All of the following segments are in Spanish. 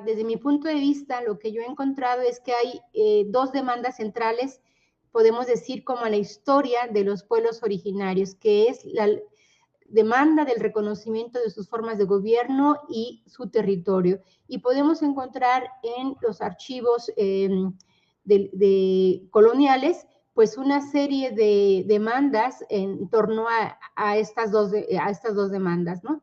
Desde mi punto de vista, lo que yo he encontrado es que hay dos demandas centrales, podemos decir, como la historia de los pueblos originarios, que es la demanda del reconocimiento de sus formas de gobierno y su territorio. Y podemos encontrar en los archivos coloniales, pues una serie de demandas en torno a estas dos demandas, ¿no?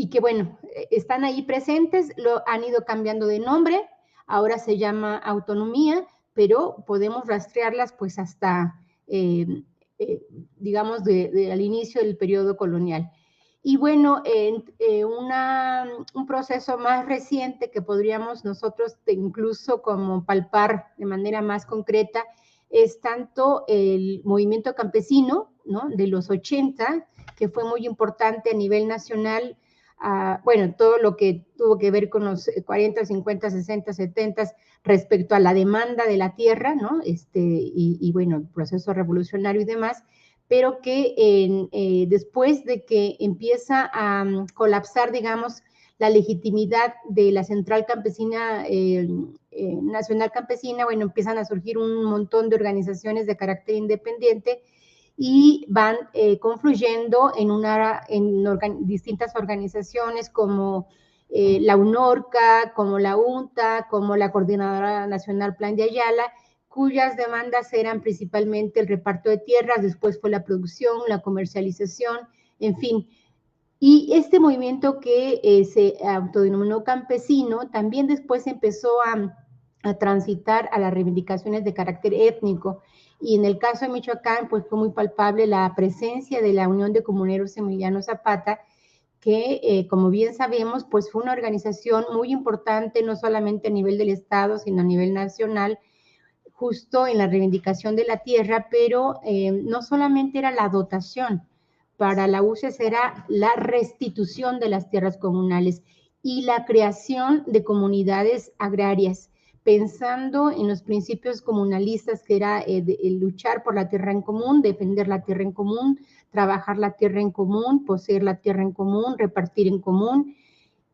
Y que bueno, están ahí presentes, han ido cambiando de nombre, ahora se llama autonomía, pero podemos rastrearlas pues hasta, digamos, al inicio del periodo colonial. Y bueno, un proceso más reciente que podríamos nosotros incluso como palpar de manera más concreta es tanto el movimiento campesino, ¿no?, de los 80, que fue muy importante a nivel nacional. Bueno, todo lo que tuvo que ver con los 40, 50, 60, 70 respecto a la demanda de la tierra, ¿no? Y bueno, el proceso revolucionario y demás, pero que después de que empieza a colapsar, digamos, la legitimidad de la central campesina, nacional campesina, bueno, empiezan a surgir un montón de organizaciones de carácter independiente y van confluyendo en distintas organizaciones como la UNORCA, como la UNTA, como la Coordinadora Nacional Plan de Ayala, cuyas demandas eran principalmente el reparto de tierras, después fue la producción, la comercialización, en fin. Y este movimiento que se autodenominó campesino también después empezó a transitar a las reivindicaciones de carácter étnico. Y en el caso de Michoacán, pues fue muy palpable la presencia de la Unión de Comuneros Emiliano Zapata, que, como bien sabemos, pues fue una organización muy importante, no solamente a nivel del Estado, sino a nivel nacional, justo en la reivindicación de la tierra, pero no solamente era la dotación, para la UCES era la restitución de las tierras comunales y la creación de comunidades agrarias, pensando en los principios comunalistas, que era el luchar por la tierra en común, defender la tierra en común, trabajar la tierra en común, poseer la tierra en común, repartir en común.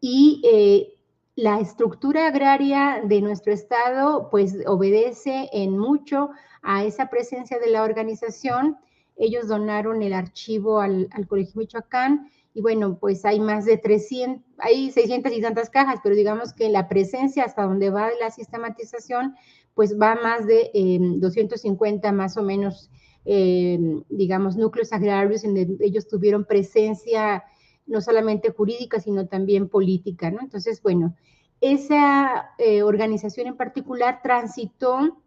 Y la estructura agraria de nuestro estado pues obedece en mucho a esa presencia de la organización. Ellos donaron el archivo al Colegio Michoacán y bueno, pues hay más de 300, hay 600 y tantas cajas, pero digamos que la presencia hasta donde va la sistematización pues va más de 250 más o menos, digamos, núcleos agrarios en donde ellos tuvieron presencia no solamente jurídica, sino también política, ¿no? Entonces, bueno, esa organización en particular transitó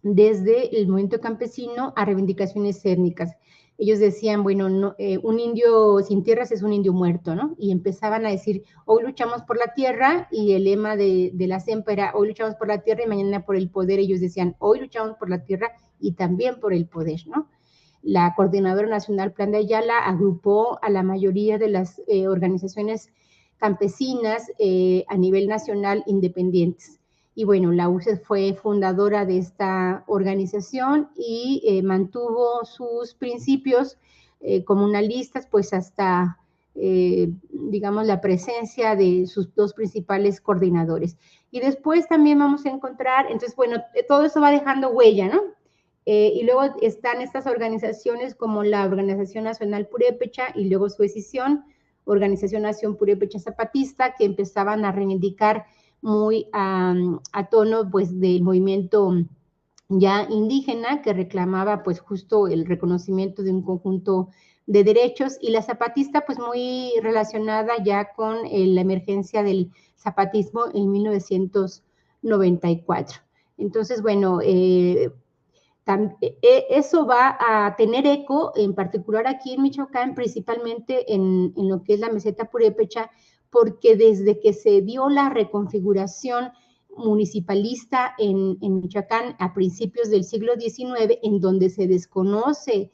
desde el movimiento campesino a reivindicaciones étnicas. Ellos decían, bueno, no, un indio sin tierras es un indio muerto, ¿no? Y empezaban a decir, hoy luchamos por la tierra, y el lema de la CEMPA era, hoy luchamos por la tierra y mañana por el poder. Ellos decían, hoy luchamos por la tierra y también por el poder, ¿no? La Coordinadora Nacional Plan de Ayala agrupó a la mayoría de las organizaciones campesinas a nivel nacional independientes. Y bueno, la UCES fue fundadora de esta organización y mantuvo sus principios comunalistas pues hasta, digamos, la presencia de sus dos principales coordinadores. Y después también vamos a encontrar, entonces, bueno, todo eso va dejando huella, ¿no? Y luego están estas organizaciones como la Organización Nacional Purépecha y luego su escisión, Organización Nación Purépecha Zapatista, que empezaban a reivindicar muy a tono pues del movimiento ya indígena, que reclamaba pues justo el reconocimiento de un conjunto de derechos, y la zapatista pues muy relacionada ya con la emergencia del zapatismo en 1994. Entonces, bueno, eso va a tener eco, en particular aquí en Michoacán, principalmente en lo que es la meseta purépecha, porque desde que se dio la reconfiguración municipalista en Michoacán a principios del siglo XIX, en donde se desconoce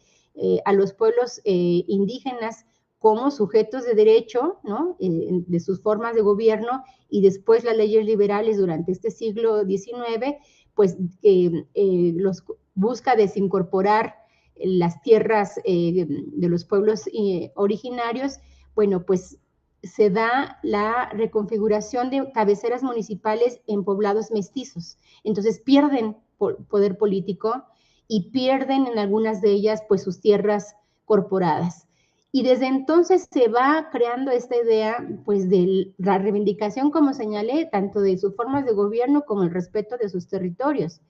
a los pueblos indígenas como sujetos de derecho, ¿no? De sus formas de gobierno, y después las leyes liberales durante este siglo XIX, pues los busca desincorporar las tierras de los pueblos originarios. Bueno, pues se da la reconfiguración de cabeceras municipales en poblados mestizos. Entonces pierden poder político y pierden en algunas de ellas pues sus tierras corporadas. Y desde entonces se va creando esta idea pues de la reivindicación, como señalé, tanto de sus formas de gobierno como el respeto de sus territorios.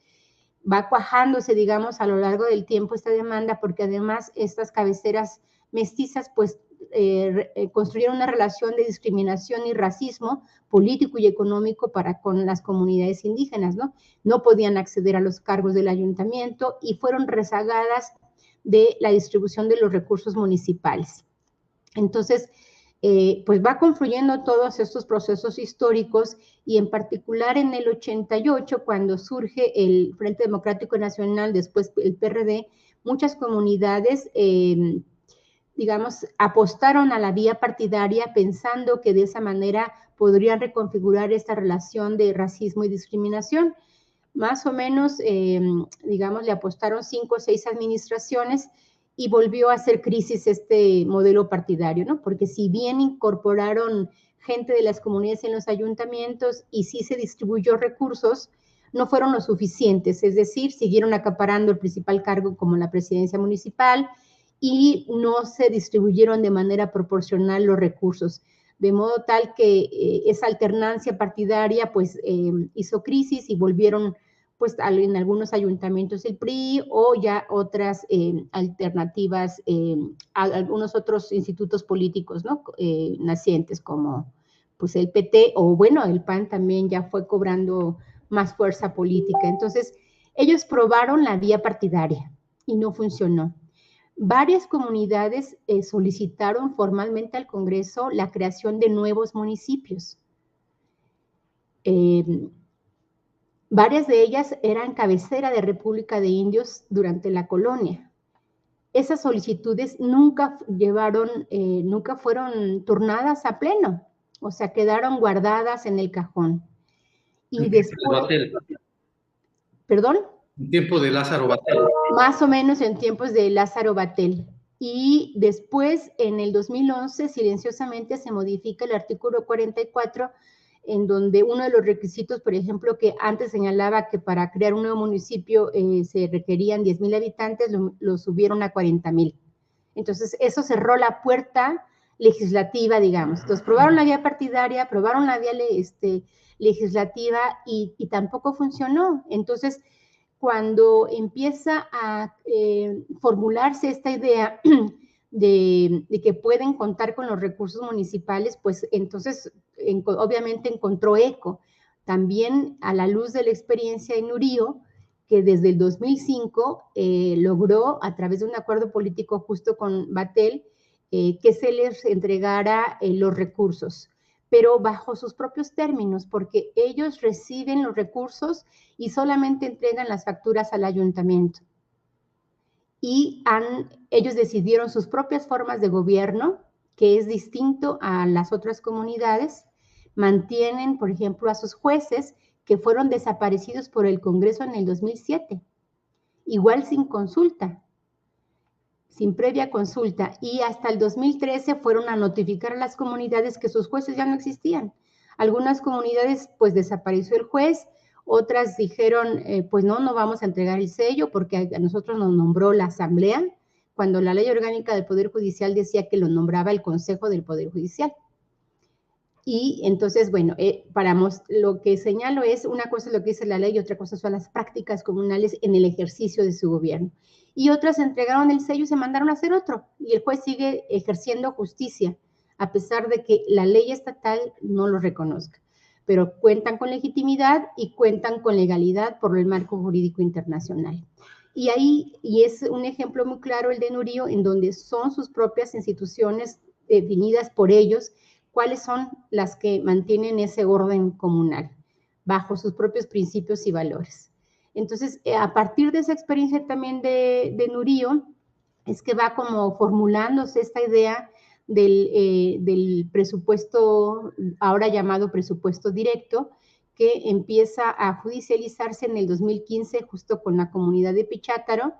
Va cuajándose, digamos, a lo largo del tiempo esta demanda, porque además estas cabeceras mestizas pues construyeron una relación de discriminación y racismo político y económico para con las comunidades indígenas, ¿no? No podían acceder a los cargos del ayuntamiento y fueron rezagadas de la distribución de los recursos municipales. Entonces, pues va confluyendo todos estos procesos históricos y en particular en el 88, cuando surge el Frente Democrático Nacional, después el PRD, muchas comunidades, digamos, apostaron a la vía partidaria pensando que de esa manera podrían reconfigurar esta relación de racismo y discriminación. Más o menos, digamos, le apostaron 5 o 6 administraciones y volvió a hacer crisis este modelo partidario, ¿no? Porque si bien incorporaron gente de las comunidades en los ayuntamientos y sí se distribuyó recursos, no fueron lo suficientes, es decir, siguieron acaparando el principal cargo como la presidencia municipal y no se distribuyeron de manera proporcional los recursos, de modo tal que esa alternancia partidaria pues hizo crisis y volvieron pues en algunos ayuntamientos el PRI o ya otras alternativas, algunos otros institutos políticos, ¿no? Nacientes como pues el PT o bueno, el PAN también ya fue cobrando más fuerza política. Entonces, ellos probaron la vía partidaria y no funcionó. Varias comunidades solicitaron formalmente al Congreso la creación de nuevos municipios. Varias de ellas eran cabecera de República de Indios durante la colonia. Esas solicitudes nunca fueron turnadas a pleno, o sea, quedaron guardadas en el cajón. Y después, ¿perdón? En tiempo de Lázaro Batel. Más o menos en tiempos de Lázaro Batel. Y después, en el 2011, silenciosamente se modifica el artículo 44, en donde uno de los requisitos, por ejemplo, que antes señalaba que para crear un nuevo municipio se requerían 10,000 habitantes, lo subieron a 40,000. Entonces, eso cerró la puerta legislativa, digamos. Entonces, probaron la vía partidaria, probaron la vía legislativa y tampoco funcionó. Entonces, cuando empieza a formularse esta idea de que pueden contar con los recursos municipales, pues entonces obviamente encontró eco. También a la luz de la experiencia en Nurío, que desde el 2005 logró, a través de un acuerdo político justo con Batel, que se les entregara los recursos, pero bajo sus propios términos, porque ellos reciben los recursos y solamente entregan las facturas al ayuntamiento. Y ellos decidieron sus propias formas de gobierno, que es distinto a las otras comunidades. Mantienen, por ejemplo, a sus jueces que fueron desaparecidos por el Congreso en el 2007, igual sin consulta, sin previa consulta, y hasta el 2013 fueron a notificar a las comunidades que sus jueces ya no existían. Algunas comunidades pues desapareció el juez, otras dijeron pues no vamos a entregar el sello porque a nosotros nos nombró la asamblea, cuando la ley orgánica del Poder Judicial decía que lo nombraba el Consejo del Poder Judicial. Y entonces, bueno, lo que señalo es, una cosa es lo que dice la ley y otra cosa son las prácticas comunales en el ejercicio de su gobierno. Y otras entregaron el sello y se mandaron a hacer otro. Y el juez sigue ejerciendo justicia, a pesar de que la ley estatal no lo reconozca. Pero cuentan con legitimidad y cuentan con legalidad por el marco jurídico internacional. Y es un ejemplo muy claro el de Nurío, en donde son sus propias instituciones definidas por ellos, cuáles son las que mantienen ese orden comunal, bajo sus propios principios y valores. Entonces, a partir de esa experiencia también de Nurío, es que va como formulándose esta idea del presupuesto, ahora llamado presupuesto directo, que empieza a judicializarse en el 2015 justo con la comunidad de Pichátaro,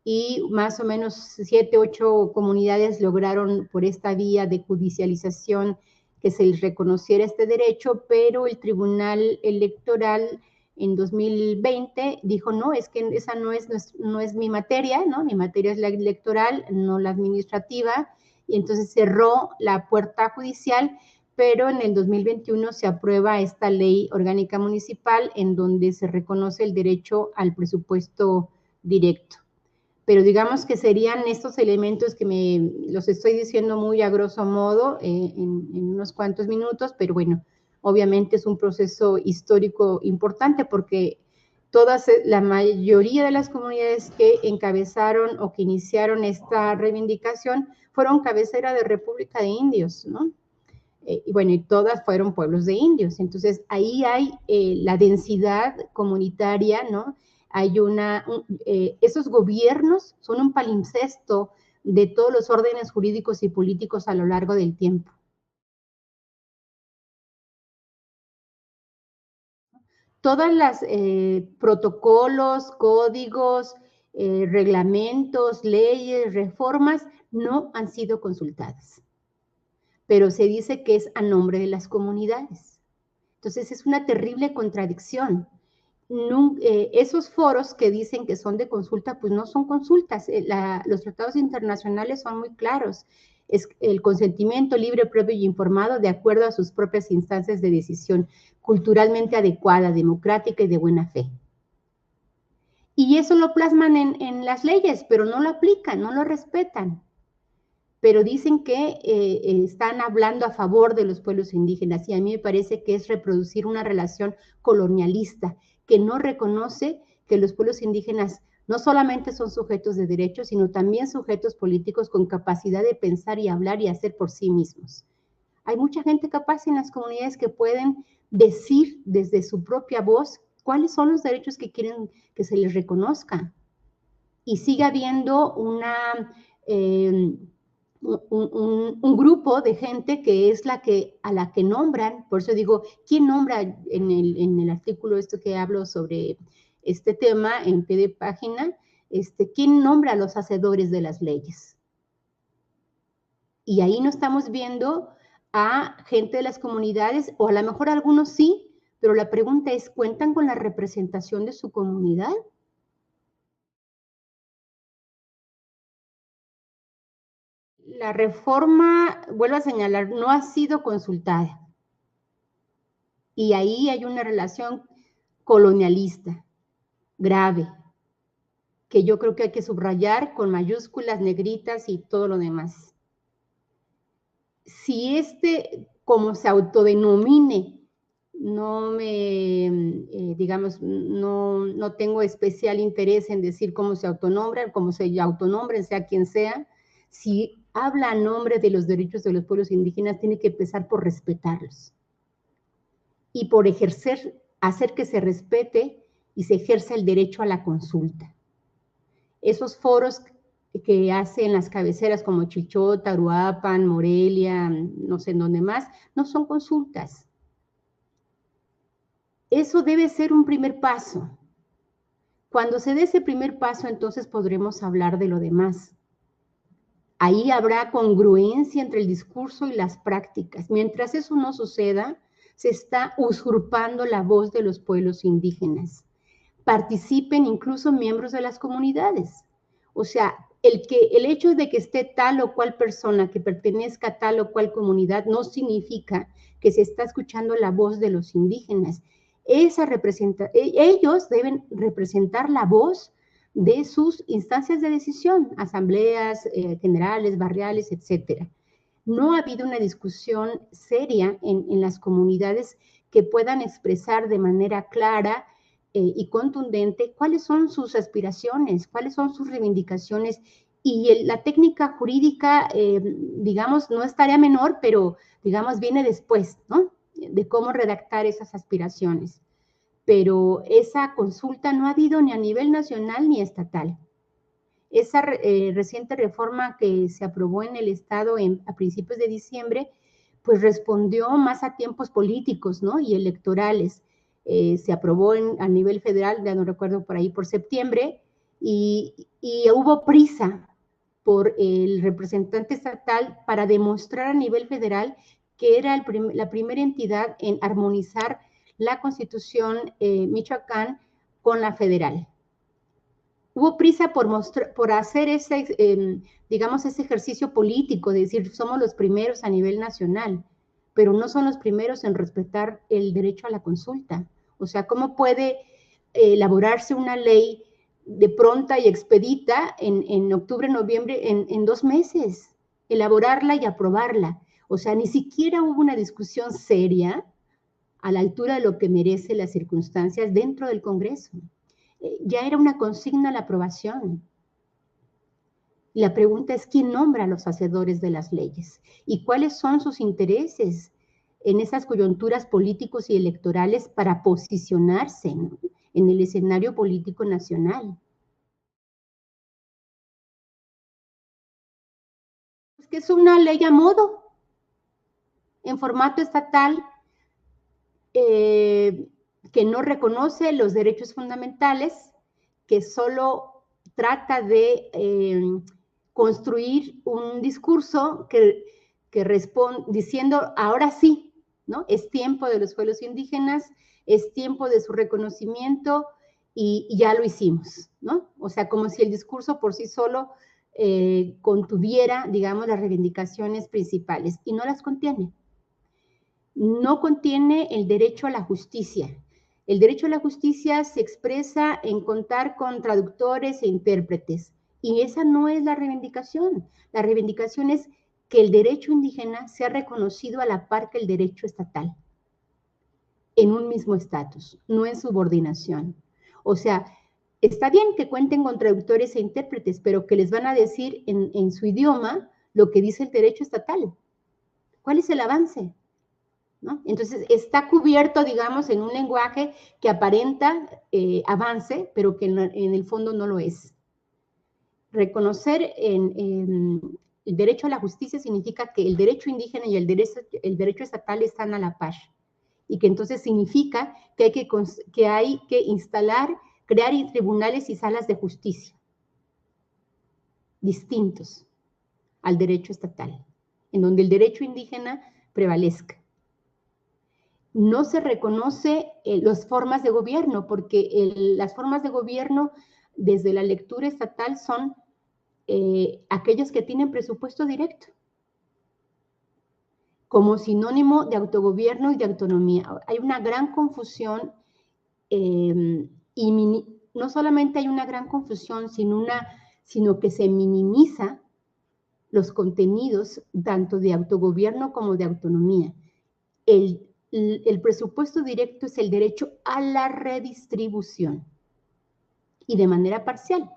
y más o menos 7, 8 comunidades lograron por esta vía de judicialización que se les reconociera este derecho, pero el Tribunal Electoral en 2020 dijo, no, es que esa no es mi materia, ¿no? Mi materia es la electoral, no la administrativa, y entonces cerró la puerta judicial, pero en el 2021 se aprueba esta ley orgánica municipal en donde se reconoce el derecho al presupuesto directo. Pero digamos que serían estos elementos que los estoy diciendo muy a grosso modo en unos cuantos minutos, pero bueno, obviamente es un proceso histórico importante porque la mayoría de las comunidades que encabezaron o que iniciaron esta reivindicación fueron cabecera de República de Indios, ¿no? Y bueno, y todas fueron pueblos de indios. Entonces, ahí hay la densidad comunitaria, ¿no? Hay esos gobiernos son un palimpsesto de todos los órdenes jurídicos y políticos a lo largo del tiempo. Todas las protocolos, códigos, reglamentos, leyes, reformas no han sido consultadas, pero se dice que es a nombre de las comunidades. Entonces es una terrible contradicción. Esos foros que dicen que son de consulta, pues no son consultas. Los tratados internacionales son muy claros. Es el consentimiento libre, previo y informado de acuerdo a sus propias instancias de decisión, culturalmente adecuada, democrática y de buena fe. Y eso lo plasman en las leyes, pero no lo aplican, no lo respetan. Pero dicen que están hablando a favor de los pueblos indígenas, y a mí me parece que es reproducir una relación colonialista que no reconoce que los pueblos indígenas no solamente son sujetos de derechos, sino también sujetos políticos con capacidad de pensar y hablar y hacer por sí mismos. Hay mucha gente capaz en las comunidades que pueden decir desde su propia voz cuáles son los derechos que quieren que se les reconozca. Y sigue habiendo un grupo de gente que es a la que nombran. Por eso digo, ¿quién nombra en el artículo esto que hablo sobre este tema en pie de página? ¿Quién nombra a los hacedores de las leyes? Y ahí no estamos viendo a gente de las comunidades, o a lo mejor algunos sí, pero la pregunta es, ¿cuentan con la representación de su comunidad? La reforma, vuelvo a señalar, no ha sido consultada. Y ahí hay una relación colonialista, grave, que yo creo que hay que subrayar con mayúsculas, negritas y todo lo demás. Si como se autodenomine, no tengo especial interés en decir cómo se autonombran, cómo se autonombren, sea quien sea. Si habla a nombre de los derechos de los pueblos indígenas, tiene que empezar por respetarlos y por hacer que se respete y se ejerza el derecho a la consulta. Esos foros que hacen las cabeceras como Chichota, Uruapan, Morelia, no sé en dónde más, no son consultas. Eso debe ser un primer paso. Cuando se dé ese primer paso, entonces podremos hablar de lo demás. Ahí habrá congruencia entre el discurso y las prácticas. Mientras eso no suceda, se está usurpando la voz de los pueblos indígenas. Participen incluso miembros de las comunidades. O sea, el hecho de que esté tal o cual persona que pertenezca a tal o cual comunidad no significa que se está escuchando la voz de los indígenas. Ellos deben representar la voz de sus instancias de decisión, asambleas generales, barriales, etcétera. No ha habido una discusión seria en las comunidades que puedan expresar de manera clara y contundente cuáles son sus aspiraciones, cuáles son sus reivindicaciones, y la técnica jurídica, digamos, no es tarea menor, pero, digamos, viene después, ¿no? De cómo redactar esas aspiraciones. Pero esa consulta no ha habido ni a nivel nacional ni estatal. Esa reciente reforma que se aprobó en el Estado a principios de diciembre, pues respondió más a tiempos políticos, ¿no? Y electorales. Se aprobó a nivel federal, ya no recuerdo, por ahí por septiembre, y hubo prisa por el representante estatal para demostrar a nivel federal que era la primera entidad en armonizar la Constitución Michoacán con la federal. Hubo prisa por hacer digamos, ese ejercicio político, de decir, somos los primeros a nivel nacional, pero no son los primeros en respetar el derecho a la consulta. O sea, ¿cómo puede elaborarse una ley de pronta y expedita en octubre, noviembre, en 2 meses? Elaborarla y aprobarla. O sea, ni siquiera hubo una discusión seria a la altura de lo que merece las circunstancias dentro del Congreso. Ya era una consigna la aprobación. La pregunta es, ¿quién nombra a los hacedores de las leyes? ¿Y cuáles son sus intereses en esas coyunturas políticos y electorales para posicionarse, ¿no?, en el escenario político nacional? Pues que es una ley a modo, en formato estatal, que no reconoce los derechos fundamentales, que solo trata de construir un discurso que responde diciendo, ahora sí, ¿no? Es tiempo de los pueblos indígenas, es tiempo de su reconocimiento y ya lo hicimos, ¿no? O sea, como si el discurso por sí solo contuviera, digamos, las reivindicaciones principales, y no las contiene. No contiene el derecho a la justicia. El derecho a la justicia se expresa en contar con traductores e intérpretes, y esa no es la reivindicación. La reivindicación es que el derecho indígena sea reconocido a la par que el derecho estatal, en un mismo estatus, no en subordinación. O sea, está bien que cuenten con traductores e intérpretes, pero que les van a decir en su idioma lo que dice el derecho estatal. ¿Cuál es el avance? ¿No? Entonces, está cubierto, digamos, en un lenguaje que aparenta avance, pero que en el fondo no lo es. Reconocer el derecho a la justicia significa que el derecho indígena y el derecho estatal están a la par, y que entonces significa que hay que instalar, crear tribunales y salas de justicia distintos al derecho estatal, en donde el derecho indígena prevalezca. No se reconoce las formas de gobierno, porque las formas de gobierno desde la lectura estatal son aquellos que tienen presupuesto directo, como sinónimo de autogobierno y de autonomía. Hay una gran confusión, y no solamente hay una gran confusión, sino que se minimiza los contenidos tanto de autogobierno como de autonomía. El presupuesto directo es el derecho a la redistribución, y de manera parcial,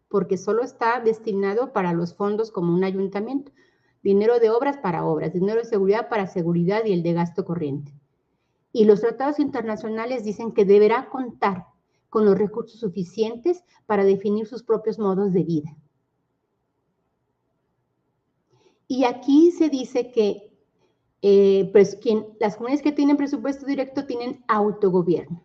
porque solo está destinado para los fondos como un ayuntamiento. Dinero de obras para obras, dinero de seguridad para seguridad y el de gasto corriente. Y los tratados internacionales dicen que deberá contar con los recursos suficientes para definir sus propios modos de vida. Y aquí se dice que las comunidades que tienen presupuesto directo tienen autogobierno.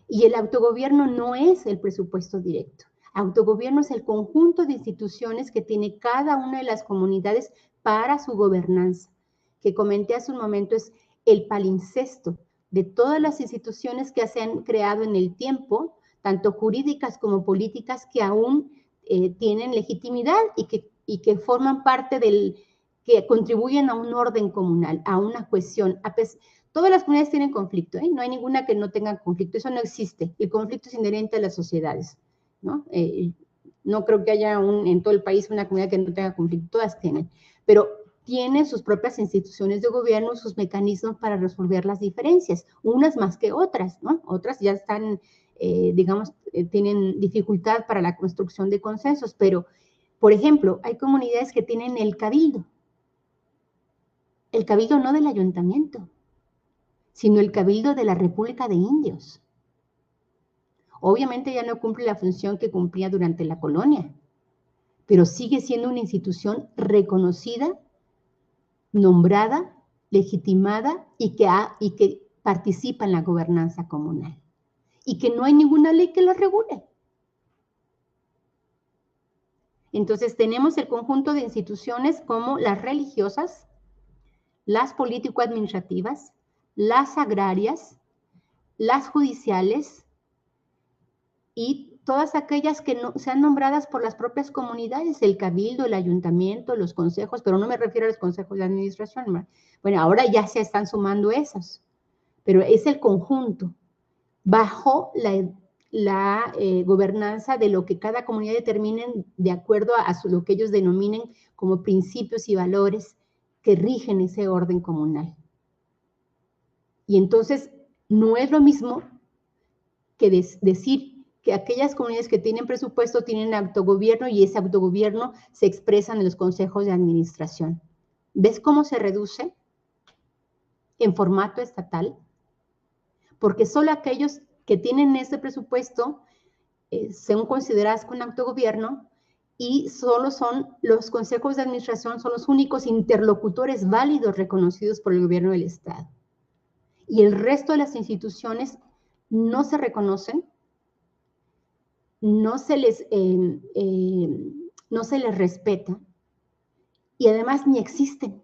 Y el autogobierno no es el presupuesto directo. Autogobierno es el conjunto de instituciones que tiene cada una de las comunidades para su gobernanza, que comenté hace un momento, es el palimpsesto de todas las instituciones que se han creado en el tiempo, tanto jurídicas como políticas, que aún tienen legitimidad y que forman parte que contribuyen a un orden comunal, a una cohesión. Todas las comunidades tienen conflicto, ¿eh? No hay ninguna que no tenga conflicto, eso no existe. El conflicto es inherente a las sociedades, ¿no? No creo que haya en todo el país una comunidad que no tenga conflicto, todas tienen, pero tienen sus propias instituciones de gobierno, sus mecanismos para resolver las diferencias, unas más que otras, ¿no? Otras ya están, digamos, tienen dificultad para la construcción de consensos, pero, por ejemplo, hay comunidades que tienen el cabildo no del ayuntamiento, sino el cabildo de la República de Indios. Obviamente ya no cumple la función que cumplía durante la colonia, pero sigue siendo una institución reconocida, nombrada, legitimada y que participa en la gobernanza comunal, y que no hay ninguna ley que lo regule. Entonces tenemos el conjunto de instituciones como las religiosas, las político-administrativas, las agrarias, las judiciales y todas aquellas que no, sean nombradas por las propias comunidades, el cabildo, el ayuntamiento, los consejos, pero no me refiero a los consejos de administración, ¿verdad? Bueno, ahora ya se están sumando esos, pero es el conjunto, bajo la gobernanza de lo que cada comunidad determine de acuerdo a lo que ellos denominen como principios y valores que rigen ese orden comunal. Y entonces no es lo mismo que decir que aquellas comunidades que tienen presupuesto tienen autogobierno y ese autogobierno se expresa en los consejos de administración. ¿Ves cómo se reduce en formato estatal? Porque solo aquellos que tienen ese presupuesto son consideradas con autogobierno y solo son los consejos de administración, son los únicos interlocutores válidos reconocidos por el gobierno del Estado. Y el resto de las instituciones no se reconocen, no se les respeta y además ni existen.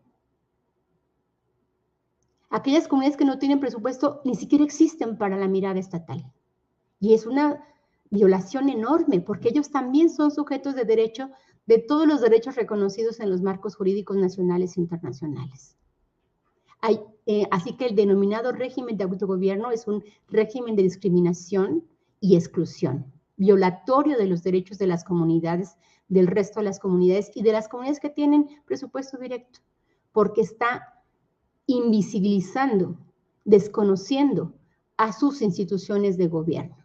Aquellas comunidades que no tienen presupuesto ni siquiera existen para la mirada estatal. Y es una violación enorme, porque ellos también son sujetos de derecho de todos los derechos reconocidos en los marcos jurídicos nacionales e internacionales. Así que el denominado régimen de autogobierno es un régimen de discriminación y exclusión, violatorio de los derechos de las comunidades, del resto de las comunidades y de las comunidades que tienen presupuesto directo, porque está invisibilizando, desconociendo a sus instituciones de gobierno.